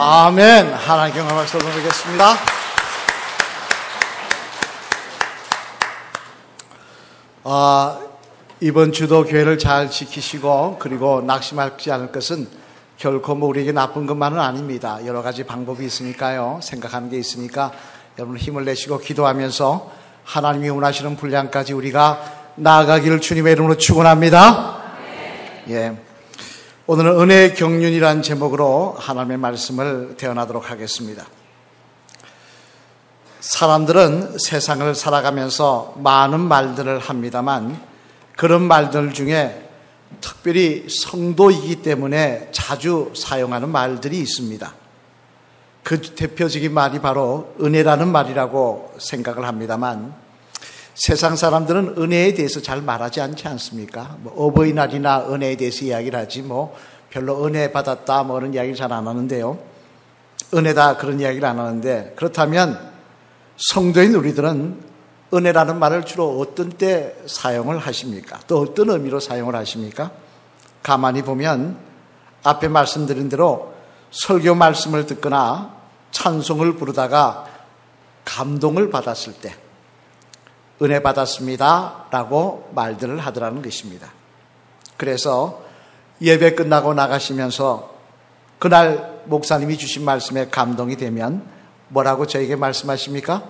아멘. 하나님께 영광을 돌려드리겠습니다. 이번 주도 교회를 잘 지키시고 그리고 낙심하지 않을 것은 결코 우리에게 나쁜 것만은 아닙니다. 여러 가지 방법이 있으니까요. 생각하는 게 있으니까 여러분 힘을 내시고 기도하면서 하나님이 원하시는 분량까지 우리가 나아가기를 주님의 이름으로 축원합니다. 예. 오늘은 은혜의 경륜이라는 제목으로 하나님의 말씀을 대언하도록 하겠습니다. 사람들은 세상을 살아가면서 많은 말들을 합니다만 그런 말들 중에 특별히 성도이기 때문에 자주 사용하는 말들이 있습니다. 그 대표적인 말이 바로 은혜라는 말이라고 생각을 합니다만 세상 사람들은 은혜에 대해서 잘 말하지 않지 않습니까? 어버이날이나 은혜에 대해서 이야기를 하지 별로 은혜 받았다 그런 이야기를 잘 안 하는데요. 은혜다 그런 이야기를 안 하는데 그렇다면 성도인 우리들은 은혜라는 말을 주로 어떤 때 사용을 하십니까? 또 어떤 의미로 사용을 하십니까? 가만히 보면 앞에 말씀드린 대로 설교 말씀을 듣거나 찬송을 부르다가 감동을 받았을 때 은혜 받았습니다 라고 말들을 하더라는 것입니다. 그래서 예배 끝나고 나가시면서 그날 목사님이 주신 말씀에 감동이 되면 뭐라고 저에게 말씀하십니까?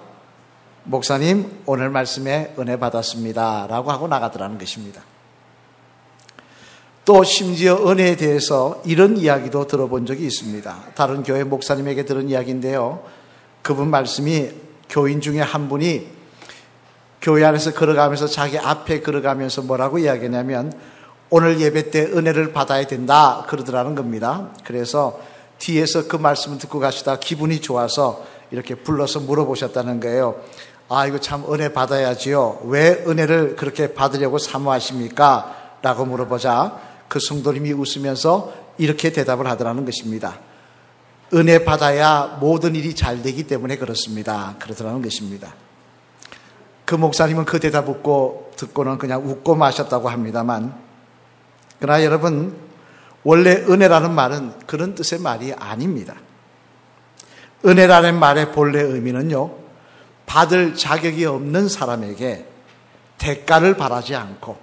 목사님 오늘 말씀에 은혜 받았습니다 라고 하고 나가더라는 것입니다. 또 심지어 은혜에 대해서 이런 이야기도 들어본 적이 있습니다. 다른 교회 목사님에게 들은 이야기인데요. 그분 말씀이 교인 중에 한 분이 교회 안에서 걸어가면서 자기 앞에 걸어가면서 뭐라고 이야기하냐면 오늘 예배 때 은혜를 받아야 된다 그러더라는 겁니다. 그래서 뒤에서 그 말씀을 듣고 가시다 기분이 좋아서 이렇게 불러서 물어보셨다는 거예요. 이거 참 은혜 받아야지요. 왜 은혜를 그렇게 받으려고 사모하십니까? 라고 물어보자 그 성도님이 웃으면서 이렇게 대답을 하더라는 것입니다. 은혜 받아야 모든 일이 잘 되기 때문에 그렇습니다. 그러더라는 것입니다. 그 목사님은 그 대답 듣고는 그냥 웃고 마셨다고 합니다만 그러나 여러분 원래 은혜라는 말은 그런 뜻의 말이 아닙니다. 은혜라는 말의 본래 의미는요 받을 자격이 없는 사람에게 대가를 바라지 않고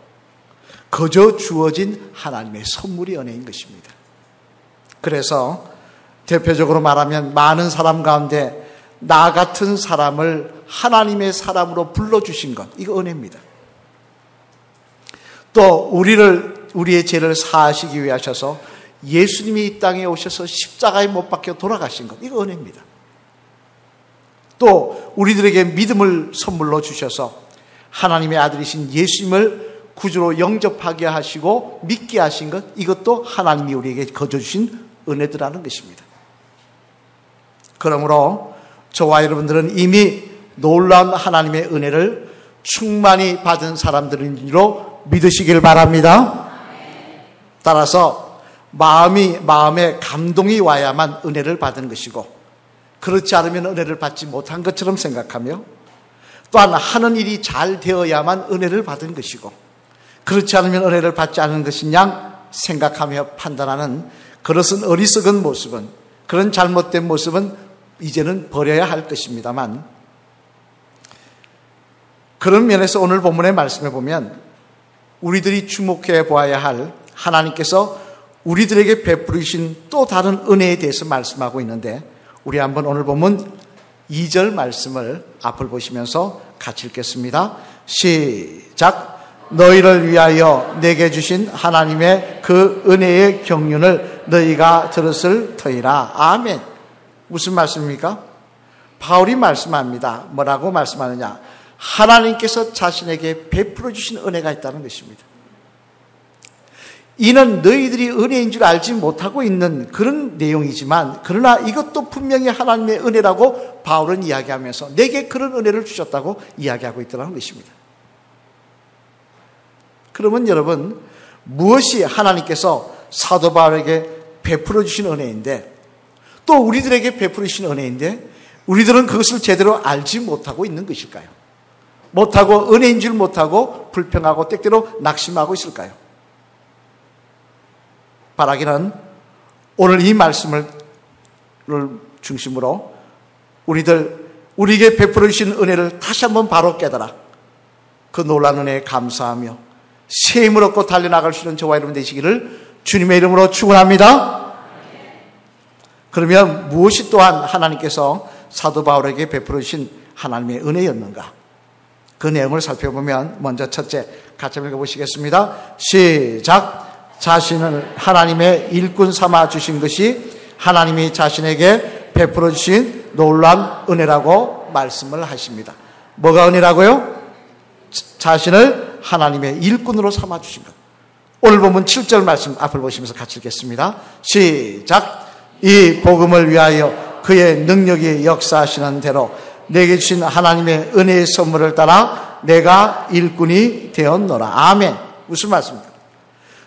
그저 주어진 하나님의 선물이 은혜인 것입니다. 그래서 대표적으로 말하면 많은 사람 가운데 나 같은 사람을 하나님의 사람으로 불러주신 것 이거 은혜입니다. 또 우리의 죄를 사하시기 위해 하셔서 예수님이 이 땅에 오셔서 십자가에 못 박혀 돌아가신 것 이거 은혜입니다. 또 우리들에게 믿음을 선물로 주셔서 하나님의 아들이신 예수님을 구주로 영접하게 하시고 믿게 하신 것 이것도 하나님이 우리에게 거저 주신 은혜들하는 것입니다. 그러므로 저와 여러분들은 이미 놀라운 하나님의 은혜를 충만히 받은 사람들로 믿으시길 바랍니다. 따라서 마음에 감동이 와야만 은혜를 받은 것이고 그렇지 않으면 은혜를 받지 못한 것처럼 생각하며 또한 하는 일이 잘 되어야만 은혜를 받은 것이고 그렇지 않으면 은혜를 받지 않은 것이냐 생각하며 판단하는 그것은 어리석은 모습은 그런 잘못된 모습은 이제는 버려야 할 것입니다만 그런 면에서 오늘 본문의 말씀에 보면 우리들이 주목해 보아야 할 하나님께서 우리들에게 베푸시신 또 다른 은혜에 대해서 말씀하고 있는데 우리 한번 오늘 본문 2절 말씀을 앞을 보시면서 같이 읽겠습니다. 시작. 너희를 위하여 내게 주신 하나님의 그 은혜의 경륜을 너희가 들었을 터이라. 아멘. 무슨 말씀입니까? 바울이 말씀합니다. 뭐라고 말씀하느냐? 하나님께서 자신에게 베풀어 주신 은혜가 있다는 것입니다. 이는 너희들이 은혜인 줄 알지 못하고 있는 그런 내용이지만 그러나 이것도 분명히 하나님의 은혜라고 바울은 이야기하면서 내게 그런 은혜를 주셨다고 이야기하고 있더라는 것입니다. 그러면 여러분 무엇이 하나님께서 사도 바울에게 베풀어 주신 은혜인데 또 우리들에게 베풀어 주신 은혜인데 우리들은 그것을 제대로 알지 못하고 있는 것일까요? 못하고 은혜인 줄 못하고 불평하고 때때로 낙심하고 있을까요? 바라기는 오늘 이 말씀을 중심으로 우리에게 베풀어 주신 은혜를 다시 한번 바로 깨달아 그 놀라운 은혜에 감사하며 새 힘을 얻고 달려나갈 수 있는 저와 여러분 되시기를 주님의 이름으로 축원합니다. 그러면 무엇이 또한 하나님께서 사도 바울에게 베풀어 주신 하나님의 은혜였는가? 그 내용을 살펴보면 먼저 첫째 같이 읽어보시겠습니다. 시작. 자신을 하나님의 일꾼 삼아 주신 것이 하나님이 자신에게 베풀어 주신 놀라운 은혜라고 말씀을 하십니다. 뭐가 은혜라고요? 자신을 하나님의 일꾼으로 삼아 주신 것. 오늘 본문 7절 말씀 앞을 보시면서 같이 읽겠습니다. 시작. 이 복음을 위하여 그의 능력이 역사하시는 대로 내게 주신 하나님의 은혜의 선물을 따라 내가 일꾼이 되었노라. 아멘. 무슨 말씀입니까?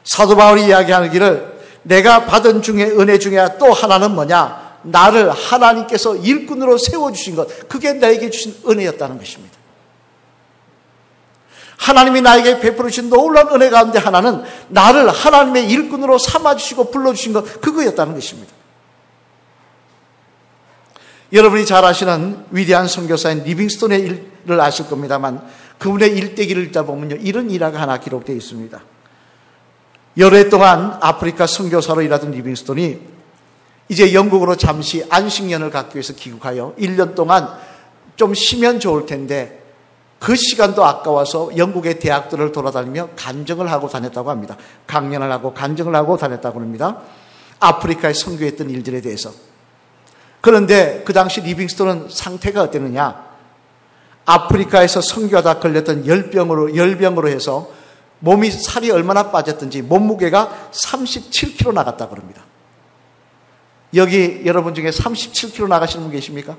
사도 바울이 이야기하기를 내가 받은 중에 은혜 중에 또 하나는 뭐냐? 나를 하나님께서 일꾼으로 세워주신 것, 그게 나에게 주신 은혜였다는 것입니다. 하나님이 나에게 베풀어 주신 놀라운 은혜 가운데 하나는 나를 하나님의 일꾼으로 삼아주시고 불러주신 것, 그거였다는 것입니다. 여러분이 잘 아시는 위대한 선교사인 리빙스톤의 일을 아실 겁니다만 그분의 일대기를 읽다 보면요, 이런 일화가 하나 기록되어 있습니다. 여러 해 동안 아프리카 선교사로 일하던 리빙스톤이 이제 영국으로 잠시 안식년을 갖기 위해서 귀국하여 1년 동안 좀 쉬면 좋을 텐데 그 시간도 아까워서 영국의 대학들을 돌아다니며 간증을 하고 다녔다고 합니다. 강연을 하고 간증을 하고 다녔다고 합니다. 아프리카에 선교했던 일들에 대해서. 그런데 그 당시 리빙스톤은 상태가 어땠느냐? 아프리카에서 선교하다 걸렸던 열병으로 해서 몸이 살이 얼마나 빠졌든지 몸무게가 37kg 나갔다고 합니다. 여기 여러분 중에 37kg 나가시는 분 계십니까?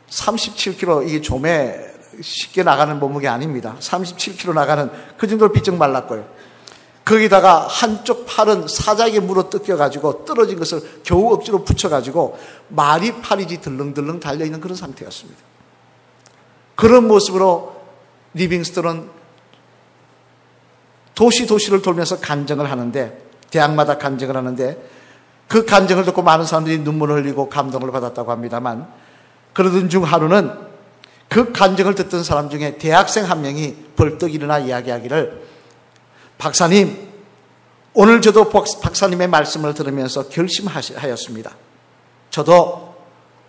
(37kg) 이게 좀에 쉽게 나가는 몸무게 아닙니다. 37kg 나가는 그 정도로 비쩍 말랐고요. 거기다가 한쪽 팔은 사자에게 물어 뜯겨가지고 떨어진 것을 겨우 억지로 붙여가지고 말이 팔이지 들렁들렁 달려있는 그런 상태였습니다. 그런 모습으로 리빙스턴은 도시를 돌면서 간증을 하는데, 대학마다 간증을 하는데 그 간증을 듣고 많은 사람들이 눈물을 흘리고 감동을 받았다고 합니다만, 그러던 중 하루는 그 간증을 듣던 사람 중에 대학생 한 명이 벌떡 일어나 이야기하기를, 박사님, 오늘 저도 박사님의 말씀을 들으면서 결심하였습니다. 저도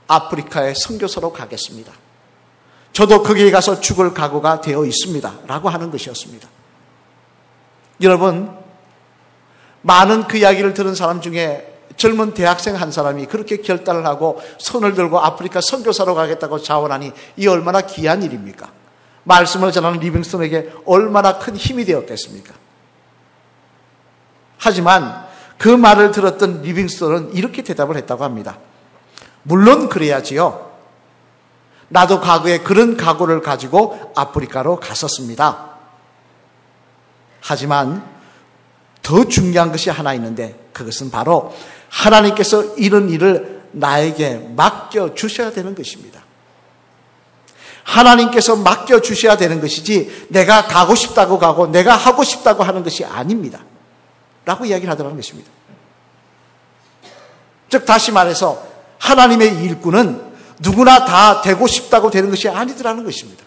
아프리카에 선교사로 가겠습니다. 저도 거기에 가서 죽을 각오가 되어 있습니다. 라고 하는 것이었습니다. 여러분, 많은 그 이야기를 들은 사람 중에 젊은 대학생 한 사람이 그렇게 결단을 하고 손을 들고 아프리카 선교사로 가겠다고 자원하니 이 얼마나 귀한 일입니까? 말씀을 전하는 리빙스턴에게 얼마나 큰 힘이 되었겠습니까? 하지만 그 말을 들었던 리빙스턴은 이렇게 대답을 했다고 합니다. 물론 그래야지요. 나도 과거에 그런 각오를 가지고 아프리카로 갔었습니다. 하지만 더 중요한 것이 하나 있는데 그것은 바로 하나님께서 이런 일을 나에게 맡겨주셔야 되는 것입니다. 하나님께서 맡겨주셔야 되는 것이지 내가 가고 싶다고 가고 내가 하고 싶다고 하는 것이 아닙니다. 라고 이야기를 하더라는 것입니다. 즉 다시 말해서 하나님의 일꾼은 누구나 다 되고 싶다고 되는 것이 아니더라는 것입니다.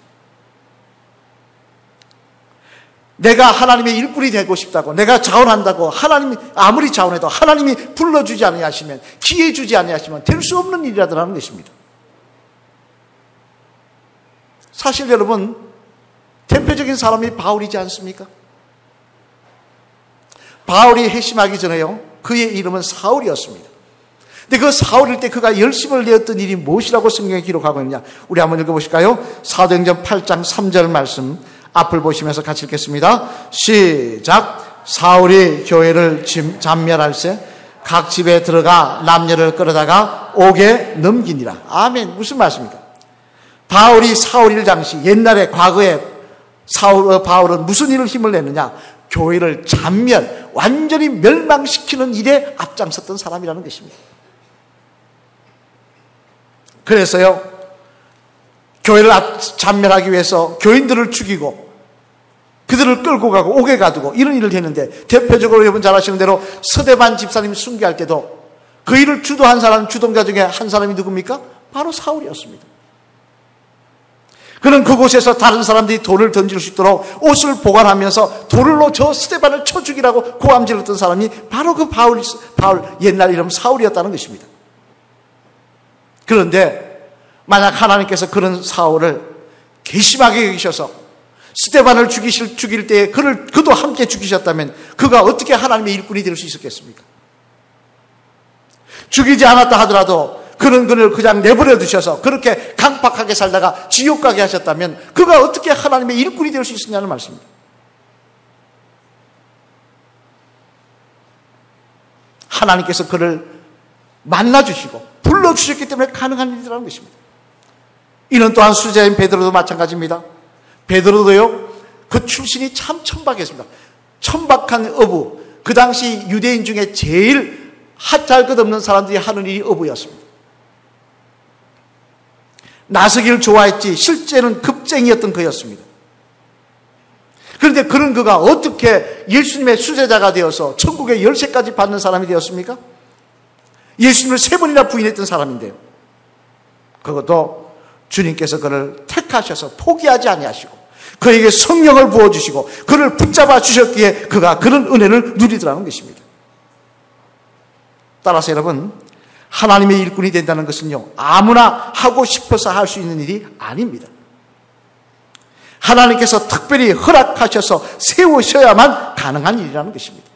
내가 하나님의 일꾼이 되고 싶다고, 내가 자원한다고 하나님이 아무리 자원해도 하나님이 불러주지 아니하시면, 기회 주지 아니하시면 될 수 없는 일이라더라는 것입니다. 사실 여러분, 대표적인 사람이 바울이지 않습니까? 바울이 회심하기 전에요, 그의 이름은 사울이었습니다. 근데 그 사울일 때 그가 열심을 내었던 일이 무엇이라고 성경에 기록하고 있느냐? 우리 한번 읽어보실까요? 사도행전 8장 3절 말씀 앞을 보시면서 같이 읽겠습니다. 시작. 사울이 교회를 잔멸할세 각 집에 들어가 남녀를 끌어다가 옥에 넘기니라. 아멘. 무슨 말씀입니까? 바울이 사울일 당시 옛날에 과거에 바울은 무슨 일을 힘을 냈느냐? 교회를 잔멸, 완전히 멸망시키는 일에 앞장섰던 사람이라는 것입니다. 그래서요, 교회를 잔멸하기 위해서 교인들을 죽이고 그들을 끌고 가고 옥에 가두고 이런 일을 했는데, 대표적으로 여러분 잘 아시는 대로 서대반 집사님이 순교할 때도 그 일을 주도한 사람, 주동자 중에 한 사람이 누굽니까? 바로 사울이었습니다. 그는 그곳에서 다른 사람들이 돌을 던질 수 있도록 옷을 보관하면서 돌로 저 스데반을 쳐 죽이라고 고함질렀던 사람이 바로 그 바울, 옛날 이름 사울이었다는 것입니다. 그런데 만약 하나님께서 그런 사울을 괘씸하게 여기셔서 스데반을 죽일 때에 그도 함께 죽이셨다면 그가 어떻게 하나님의 일꾼이 될 수 있었겠습니까? 죽이지 않았다 하더라도 그를 그냥 내버려 두셔서 그렇게 강팍하게 살다가 지옥 가게 하셨다면 그가 어떻게 하나님의 일꾼이 될 수 있었냐는 말씀입니다. 하나님께서 그를 만나주시고 불러주셨기 때문에 가능한 일이라는 것입니다. 이는 또한 수제자인 베드로도 마찬가지입니다. 베드로도요, 그 출신이 참 천박했습니다. 천박한 어부, 그 당시 유대인 중에 제일 할 것 없는 사람들이 하는 일이 어부였습니다. 나서기를 좋아했지 실제는 급쟁이였던 그였습니다. 그런데 그가 어떻게 예수님의 수제자가 되어서 천국의 열쇠까지 받는 사람이 되었습니까? 예수님을 3번이나 부인했던 사람인데요. 그것도 주님께서 그를 택하셔서 포기하지 아니하시고 그에게 성령을 부어주시고 그를 붙잡아 주셨기에 그가 그런 은혜를 누리더라는 것입니다. 따라서 여러분, 하나님의 일꾼이 된다는 것은요, 아무나 하고 싶어서 할 수 있는 일이 아닙니다. 하나님께서 특별히 허락하셔서 세우셔야만 가능한 일이라는 것입니다.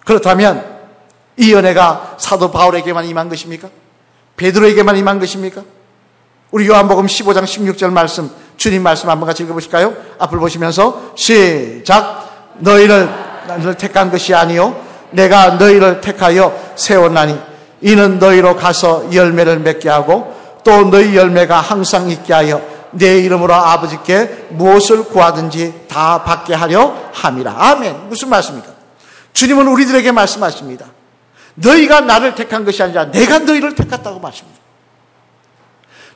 그렇다면 이 은혜가 사도 바울에게만 임한 것입니까? 베드로에게만 임한 것입니까? 우리 요한복음 15장 16절 말씀, 주님 말씀 한번 같이 읽어보실까요? 앞을 보시면서 시작. 너희를 택한 것이 아니요 내가 너희를 택하여 세웠나니 이는 너희로 가서 열매를 맺게 하고 또 너희 열매가 항상 있게 하여 내 이름으로 아버지께 무엇을 구하든지 다 받게 하려 함이라. 아멘. 무슨 말씀입니까? 주님은 우리들에게 말씀하십니다. 너희가 나를 택한 것이 아니라 내가 너희를 택했다고 말씀합니다.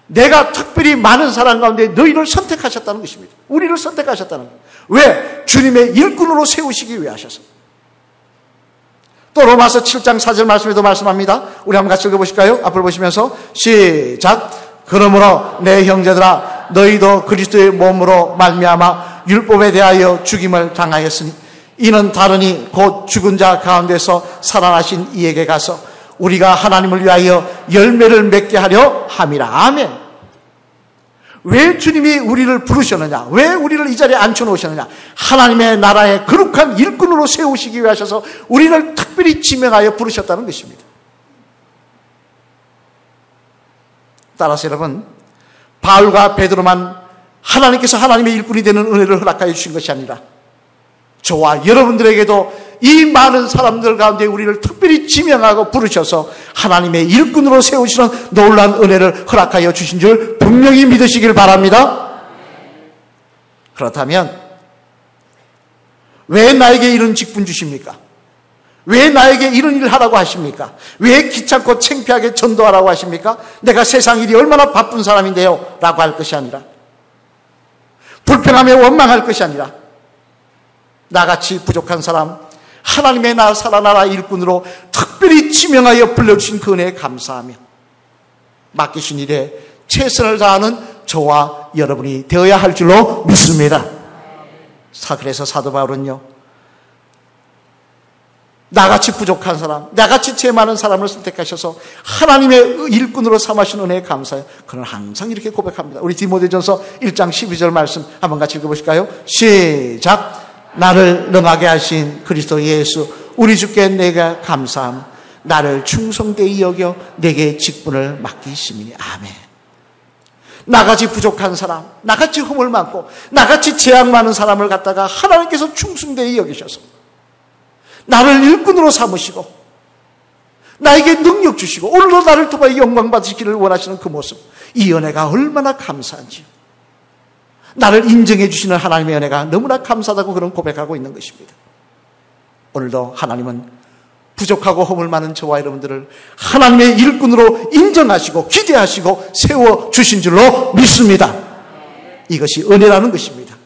내가 특별히 많은 사람 가운데 너희를 선택하셨다는 것입니다. 우리를 선택하셨다는 거예요. 왜? 주님의 일꾼으로 세우시기 위해 하셔서. 또 로마서 7장 4절 말씀에도 말씀합니다. 우리 한번 같이 읽어보실까요? 앞을 보시면서 시작. 그러므로 내 형제들아 너희도 그리스도의 몸으로 말미암아 율법에 대하여 죽임을 당하였으니 이는 다르니 곧 죽은 자 가운데서 살아나신 이에게 가서 우리가 하나님을 위하여 열매를 맺게 하려 함이라. 아멘. 왜 주님이 우리를 부르셨느냐? 왜 우리를 이 자리에 앉혀놓으셨느냐? 하나님의 나라의 거룩한 일꾼으로 세우시기 위해 하셔서 우리를 특별히 지명하여 부르셨다는 것입니다. 따라서 여러분, 바울과 베드로만 하나님께서 하나님의 일꾼이 되는 은혜를 허락하여 주신 것이 아니라 저와 여러분들에게도 이 많은 사람들 가운데 우리를 특별히 지명하고 부르셔서 하나님의 일꾼으로 세우시는 놀라운 은혜를 허락하여 주신 줄 분명히 믿으시길 바랍니다. 그렇다면 왜 나에게 이런 직분 주십니까? 왜 나에게 이런 일을 하라고 하십니까? 왜 귀찮고 창피하게 전도하라고 하십니까? 내가 세상 일이 얼마나 바쁜 사람인데요 라고 할 것이 아니라, 불평하며 원망할 것이 아니라, 나같이 부족한 사람, 하나님의 살아나라 일꾼으로 특별히 지명하여 불러주신 그 은혜에 감사하며 맡기신 일에 최선을 다하는 저와 여러분이 되어야 할 줄로 믿습니다. 그래서 사도 바울은요, 나같이 부족한 사람, 나같이 죄 많은 사람을 선택하셔서 하나님의 일꾼으로 삼으신 은혜에 감사해요. 그는 항상 이렇게 고백합니다. 우리 디모데전서 1장 12절 말씀 한번 같이 읽어보실까요? 시작. 나를 능하게 하신 그리스도 예수 우리 주께 내가 감사함. 나를 충성되이 여겨 내게 직분을 맡기심이니. 아멘. 나같이 부족한 사람, 나같이 허물 많고 나같이 죄악 많은 사람을 갖다가 하나님께서 충성되이 여기셔서 나를 일꾼으로 삼으시고 나에게 능력 주시고 오늘도 나를 통하여 영광 받으시기를 원하시는 그 모습, 이 은혜가 얼마나 감사한지요. 나를 인정해 주시는 하나님의 은혜가 너무나 감사하다고 그런 고백하고 있는 것입니다. 오늘도 하나님은 부족하고 허물 많은 저와 여러분들을 하나님의 일꾼으로 인정하시고 기대하시고 세워주신 줄로 믿습니다. 이것이 은혜라는 것입니다.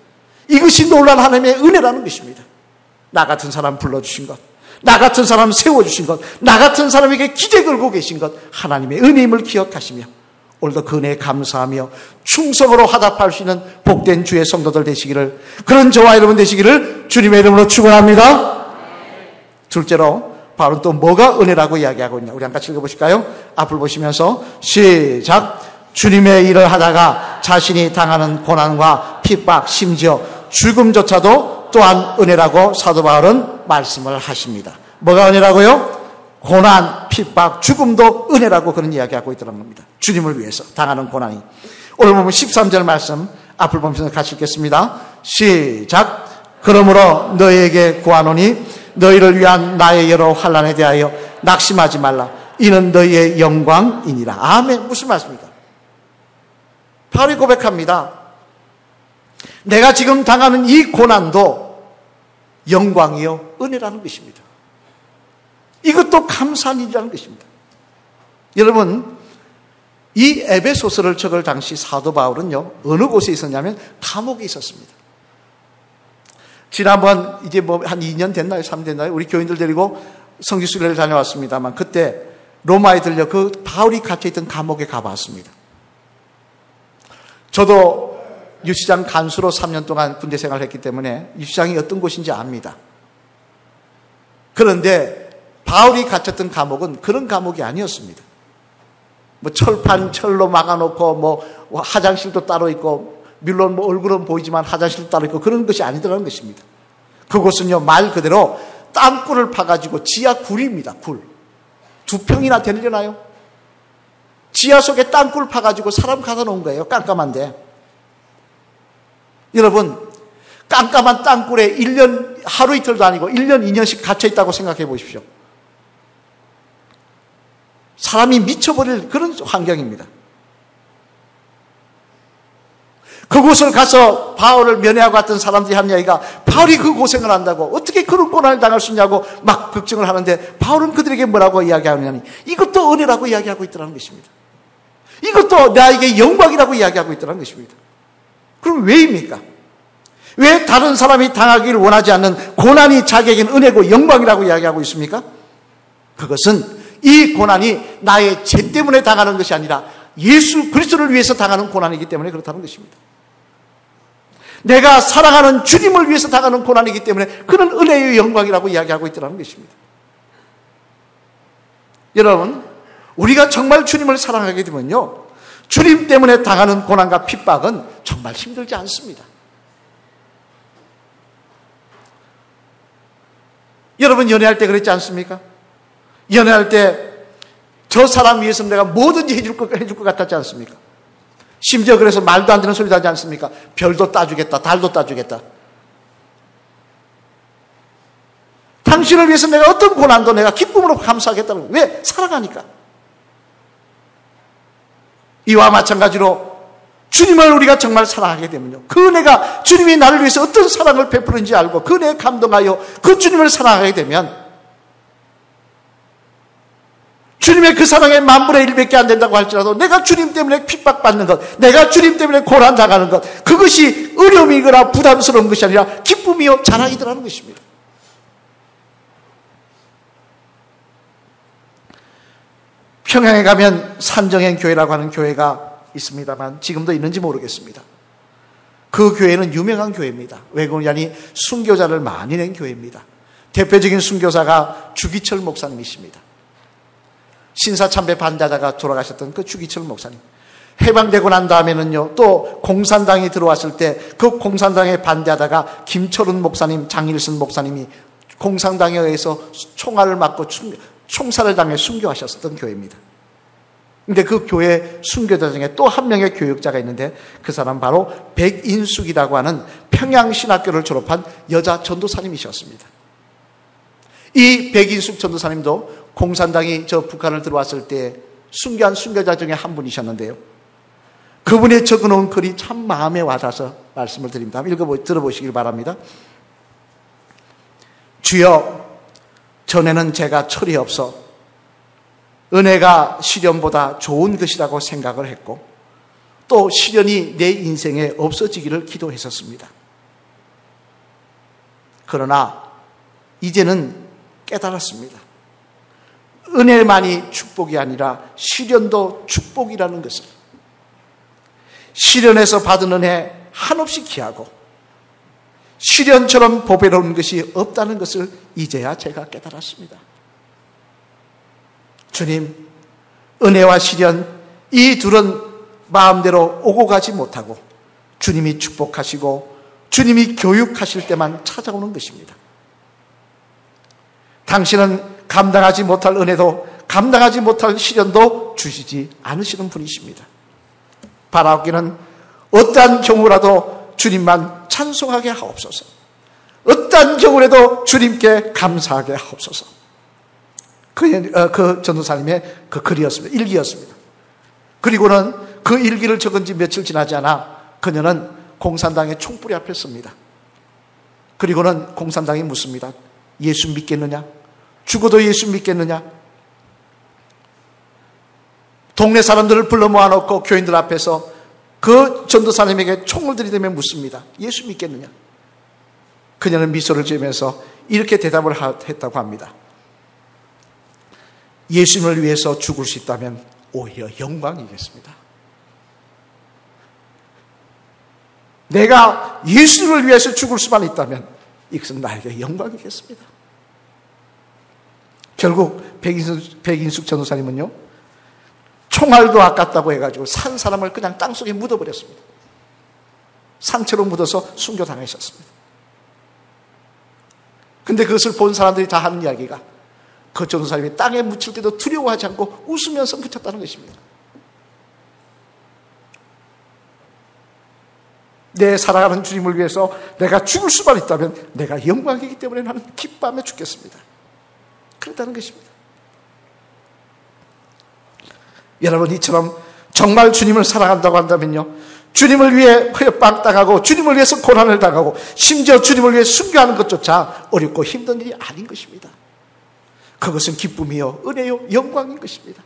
이것이 놀라운 하나님의 은혜라는 것입니다. 나 같은 사람 불러주신 것, 나 같은 사람 세워주신 것, 나 같은 사람에게 기대 걸고 계신 것, 하나님의 은혜임을 기억하시며 오늘도 그 은혜에 감사하며 충성으로 화답할 수 있는 복된 주의 성도들 되시기를, 그런 저와 여러분 되시기를 주님의 이름으로 축원합니다. 둘째로 바울은 또 뭐가 은혜라고 이야기하고 있냐, 우리 함께 읽어보실까요? 앞을 보시면서 시작. 주님의 일을 하다가 자신이 당하는 고난과 핍박, 심지어 죽음조차도 또한 은혜라고 사도 바울은 말씀을 하십니다. 뭐가 은혜라고요? 고난, 핍박, 죽음도 은혜라고 그런 이야기하고 있더라는 겁니다. 주님을 위해서 당하는 고난이. 오늘 보면 13절 말씀 앞을 보면서 같이 읽겠습니다. 시작. 그러므로 너희에게 구하노니 너희를 위한 나의 여러 환난에 대하여 낙심하지 말라. 이는 너희의 영광이니라. 아멘. 무슨 말씀입니까? 바울이 고백합니다. 내가 지금 당하는 이 고난도 영광이요 은혜라는 것입니다. 이것도 감사한 일이라는 것입니다. 여러분, 이 에베소서를 적을 당시 사도 바울은요, 어느 곳에 있었냐면 감옥에 있었습니다. 지난번 이제 한 2년 됐나요? 3년 됐나요? 우리 교인들 데리고 성지순례를 다녀왔습니다만, 그때 로마에 들려 그 바울이 갇혀있던 감옥에 가봤습니다. 저도 유치장 간수로 3년 동안 군대 생활을 했기 때문에 유치장이 어떤 곳인지 압니다. 그런데 바울이 갇혔던 감옥은 그런 감옥이 아니었습니다. 뭐 철판, 철로 막아놓고 뭐 화장실도 따로 있고, 물론 뭐 얼굴은 보이지만 화장실도 따로 있고 그런 것이 아니더라는 것입니다. 그곳은요, 말 그대로 땅굴을 파가지고 지하 굴입니다. 굴. 2평이나 되려나요? 지하 속에 땅굴 파가지고 사람 가둬 놓은 거예요. 깜깜한데. 여러분, 깜깜한 땅굴에 1년, 하루 이틀도 아니고 1년, 2년씩 갇혀있다고 생각해 보십시오. 사람이 미쳐버릴 그런 환경입니다. 그곳을 가서 바울을 면회하고 갔던 사람들이 한 이야기가, 바울이 그 고생을 한다고 어떻게 그런 고난을 당할 수 있냐고 막 걱정을 하는데, 바울은 그들에게 뭐라고 이야기하느냐니 이것도 은혜라고 이야기하고 있더라는 것입니다. 이것도 나에게 영광이라고 이야기하고 있더라는 것입니다. 그럼 왜입니까? 왜 다른 사람이 당하기를 원하지 않는 고난이 자기에게는 은혜고 영광이라고 이야기하고 있습니까? 그것은 이 고난이 나의 죄 때문에 당하는 것이 아니라 예수 그리스도를 위해서 당하는 고난이기 때문에 그렇다는 것입니다. 내가 사랑하는 주님을 위해서 당하는 고난이기 때문에 그는 은혜의 영광이라고 이야기하고 있더라는 것입니다. 여러분, 우리가 정말 주님을 사랑하게 되면요, 주님 때문에 당하는 고난과 핍박은 정말 힘들지 않습니다. 여러분, 연애할 때 그랬지 않습니까? 연애할 때 저 사람 위해서 내가 뭐든지 해줄 것 같았지 않습니까? 심지어 그래서 말도 안 되는 소리도 하지 않습니까? 별도 따주겠다, 달도 따주겠다. 당신을 위해서 내가 어떤 고난도 내가 기쁨으로 감사하겠다는 거예요. 왜? 사랑하니까. 이와 마찬가지로 주님을 우리가 정말 사랑하게 되면요, 그 은혜가 주님이 나를 위해서 어떤 사랑을 베푸는지 알고 그 은혜에 감동하여 그 주님을 사랑하게 되면, 주님의 그 사랑의 10,000분의 1밖에 안 된다고 할지라도 내가 주님 때문에 핍박받는 것, 내가 주님 때문에 고난당하는 것, 그것이 어려움이거나 부담스러운 것이 아니라 기쁨이요 자랑이더라는 것입니다. 평양에 가면 산정행 교회라고 하는 교회가 있습니다만 지금도 있는지 모르겠습니다. 그 교회는 유명한 교회입니다. 왜 그러냐니 순교자를 많이 낸 교회입니다. 대표적인 순교사가 주기철 목사님이십니다. 신사참배 반대하다가 돌아가셨던 그 주기철 목사님. 해방되고 난 다음에는요, 또 공산당이 들어왔을 때 그 공산당에 반대하다가 김철훈 목사님, 장일순 목사님이 공산당에 의해서 총알을 맞고 총살을 당해 순교하셨던 교회입니다. 근데 그 교회 순교자 중에 또 한 명의 교육자가 있는데 그 사람 바로 백인숙이라고 하는 평양신학교를 졸업한 여자 전도사님이셨습니다. 이 백인숙 전도사님도 공산당이 저 북한을 들어왔을 때 순교한 순교자 중에 한 분이셨는데요, 그분이 적어놓은 글이 참 마음에 와닿아서 말씀을 드립니다. 한번 들어보시길 바랍니다. 주여, 전에는 제가 철이 없어 은혜가 시련보다 좋은 것이라고 생각을 했고 또 시련이 내 인생에 없어지기를 기도했었습니다. 그러나 이제는 깨달았습니다. 은혜만이 축복이 아니라 시련도 축복이라는 것을, 시련에서 받은 은혜 한없이 귀하고 시련처럼 보배로운 것이 없다는 것을 이제야 제가 깨달았습니다. 주님, 은혜와 시련 이 둘은 마음대로 오고 가지 못하고 주님이 축복하시고 주님이 교육하실 때만 찾아오는 것입니다. 당신은 감당하지 못할 은혜도 감당하지 못할 시련도 주시지 않으시는 분이십니다. 바라옵기는 어떠한 경우라도 주님만 찬송하게 하옵소서. 어떠한 경우라도 주님께 감사하게 하옵소서. 그 전도사님의 그 글이었습니다. 일기였습니다. 그리고는 그 일기를 적은 지 며칠 지나지 않아 그녀는 공산당의 총불이 앞에 섭니다. 그리고는 공산당이 묻습니다. 예수 믿겠느냐? 죽어도 예수 믿겠느냐? 동네 사람들을 불러 모아놓고 교인들 앞에서 그 전도사님에게 총을 들이대며 묻습니다. 예수 믿겠느냐? 그녀는 미소를 지으면서 이렇게 대답을 했다고 합니다. 예수님을 위해서 죽을 수 있다면 오히려 영광이겠습니다. 내가 예수님을 위해서 죽을 수만 있다면 이것은 나에게 영광이겠습니다. 결국 백인숙 전도사님은요, 총알도 아깝다고 해가지고 산 사람을 그냥 땅속에 묻어버렸습니다. 상처로 묻어서 순교당하셨습니다. 근데 그것을 본 사람들이 다 하는 이야기가 그 전도사님이 땅에 묻힐 때도 두려워하지 않고 웃으면서 묻혔다는 것입니다. 내 살아가는 주님을 위해서 내가 죽을 수만 있다면 내가 영광이기 때문에 나는 기뻐하며 죽겠습니다. 그렇다는 것입니다. 여러분, 이처럼 정말 주님을 사랑한다고 한다면요, 주님을 위해 협박당하고 주님을 위해서 고난을 당하고 심지어 주님을 위해 순교하는 것조차 어렵고 힘든 일이 아닌 것입니다. 그것은 기쁨이요 은혜요 영광인 것입니다.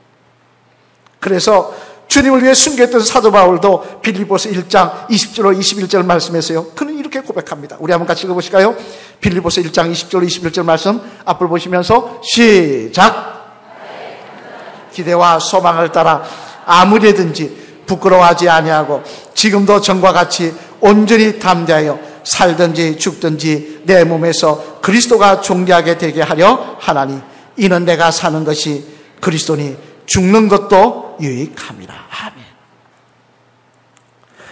그래서 주님을 위해 순교했던 사도 바울도 빌립보서 1장 20절 21절 말씀에서요, 그는 이렇게 고백합니다. 우리 한번 같이 읽어보실까요? 빌립보서 1장 20절 21절 말씀 앞을 보시면서 시작. 기대와 소망을 따라 아무리든지 부끄러워하지 아니하고 지금도 전과 같이 온전히 담대하여 살든지 죽든지 내 몸에서 그리스도가 존귀하게 되게 하려 하나니 이는 내가 사는 것이 그리스도니 죽는 것도 유익함이라. 아멘.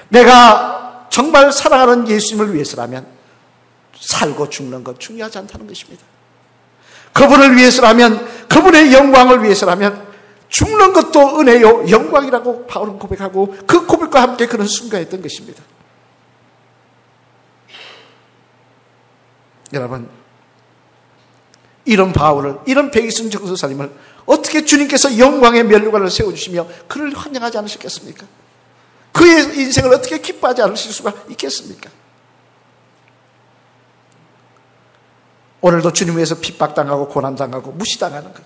내가 정말 사랑하는 예수님을 위해서라면 살고 죽는 것 중요하지 않다는 것입니다. 그분을 위해서라면, 그분의 영광을 위해서라면 죽는 것도 은혜요 영광이라고 바울은 고백하고 그 고백과 함께 그는 순교했던 것입니다. 여러분, 이런 바울을, 이런 백이순 전도사님을 어떻게 주님께서 영광의 면류관을 세워주시며 그를 환영하지 않으셨겠습니까? 그의 인생을 어떻게 기뻐하지 않으실 수가 있겠습니까? 오늘도 주님 위해서 핍박당하고 고난당하고 무시당하는 것,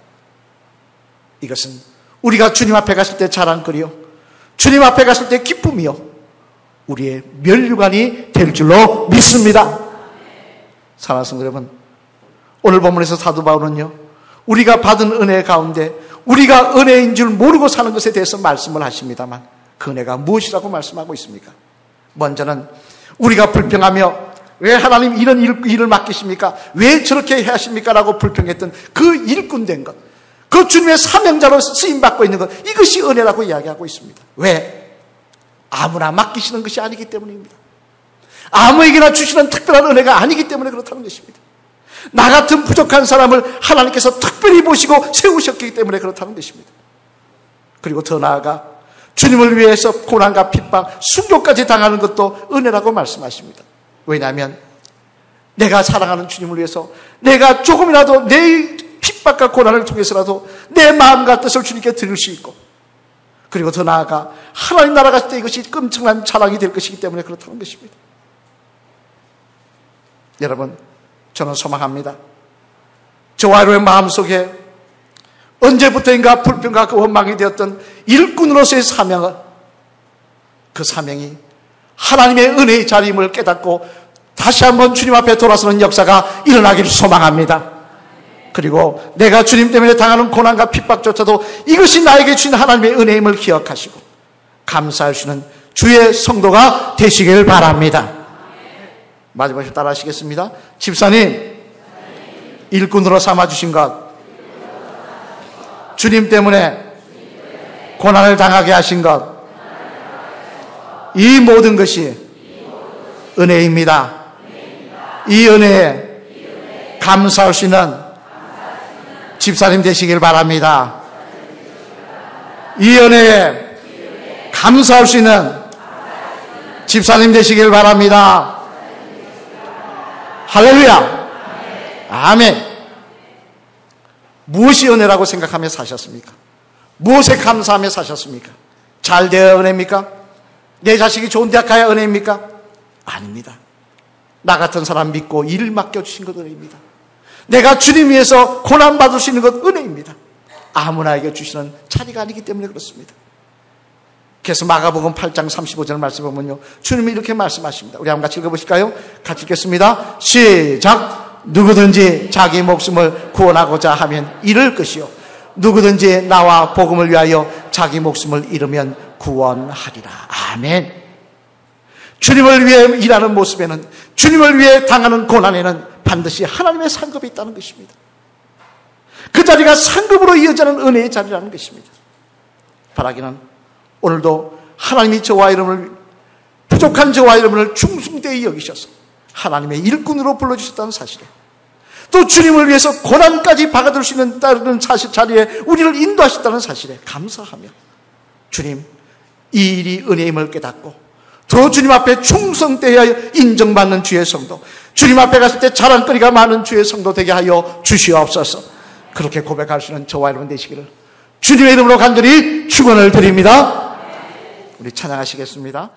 이것은 우리가 주님 앞에 갔을 때 자랑거리요, 주님 앞에 갔을 때 기쁨이요, 우리의 면류관이 될 줄로 믿습니다. 사랑하는 성도 여러분, 오늘 본문에서 사도 바울은요, 우리가 받은 은혜 가운데 우리가 은혜인 줄 모르고 사는 것에 대해서 말씀을 하십니다만 그 은혜가 무엇이라고 말씀하고 있습니까? 먼저는 우리가 불평하며 왜 하나님 이런 일을 맡기십니까? 왜 저렇게 해야 하십니까? 라고 불평했던 그 일꾼된 것, 그 주님의 사명자로 쓰임받고 있는 것, 이것이 은혜라고 이야기하고 있습니다. 왜? 아무나 맡기시는 것이 아니기 때문입니다. 아무에게나 주시는 특별한 은혜가 아니기 때문에 그렇다는 것입니다. 나 같은 부족한 사람을 하나님께서 특별히 보시고 세우셨기 때문에 그렇다는 것입니다. 그리고 더 나아가 주님을 위해서 고난과 핍박, 순교까지 당하는 것도 은혜라고 말씀하십니다. 왜냐하면 내가 사랑하는 주님을 위해서 내가 조금이라도 내 핍박과 고난을 통해서라도 내 마음과 뜻을 주님께 드릴 수 있고, 그리고 더 나아가 하나님 나라 갔을 때 이것이 끔찍한 자랑이 될 것이기 때문에 그렇다는 것입니다. 여러분, 저는 소망합니다. 저와 여러분의 마음속에 언제부터인가 불평과 그 원망이 되었던 일꾼으로서의 사명은, 그 사명이 하나님의 은혜의 자리임을 깨닫고 다 다시 한번 주님 앞에 돌아서는 역사가 일어나기를 소망합니다. 그리고 내가 주님 때문에 당하는 고난과 핍박조차도 이것이 나에게 주신 하나님의 은혜임을 기억하시고 감사하시는 주의 성도가 되시길 바랍니다. 마지막으로 따라 하시겠습니다. 집사님, 일꾼으로 삼아주신 것, 주님 때문에 고난을 당하게 하신 것, 이 모든 것이 은혜입니다. 이 은혜에 감사할 수 있는 집사님 되시길 바랍니다. 이 은혜에 감사할 수 있는 집사님 되시길 바랍니다. 할렐루야. 아멘. 무엇이 은혜라고 생각하며 사셨습니까? 무엇에 감사하며 사셨습니까? 잘 되어야 은혜입니까? 내 자식이 좋은 대학 가야 은혜입니까? 아닙니다. 나 같은 사람 믿고 일을 맡겨주신 것 은혜입니다. 내가 주님 위해서 고난받을 수 있는 것 은혜입니다. 아무나에게 주시는 자리가 아니기 때문에 그렇습니다. 그래서 마가복음 8장 35절 말씀을 보면요, 주님이 이렇게 말씀하십니다. 우리 한번 같이 읽어보실까요? 같이 읽겠습니다. 시작. 누구든지 자기 목숨을 구원하고자 하면 잃을 것이요, 누구든지 나와 복음을 위하여 자기 목숨을 잃으면 구원하리라. 아멘. 주님을 위해 일하는 모습에는, 주님을 위해 당하는 고난에는 반드시 하나님의 상급이 있다는 것입니다. 그 자리가 상급으로 이어지는 은혜의 자리라는 것입니다. 바라기는 오늘도 하나님이 저와 여러분을, 부족한 저와 여러분을 충성되이 여기셔서 하나님의 일꾼으로 불러주셨다는 사실에, 또 주님을 위해서 고난까지 받아들 수 있는 다른 사실 자리에 우리를 인도하셨다는 사실에 감사하며, 주님, 이 일이 은혜임을 깨닫고 더 주님 앞에 충성되어 인정받는 주의 성도, 주님 앞에 갔을 때 자랑거리가 많은 주의 성도 되게 하여 주시옵소서. 그렇게 고백할 수 있는 저와 여러분 되시기를 주님의 이름으로 간절히 축원을 드립니다. 우리 찬양하시겠습니다.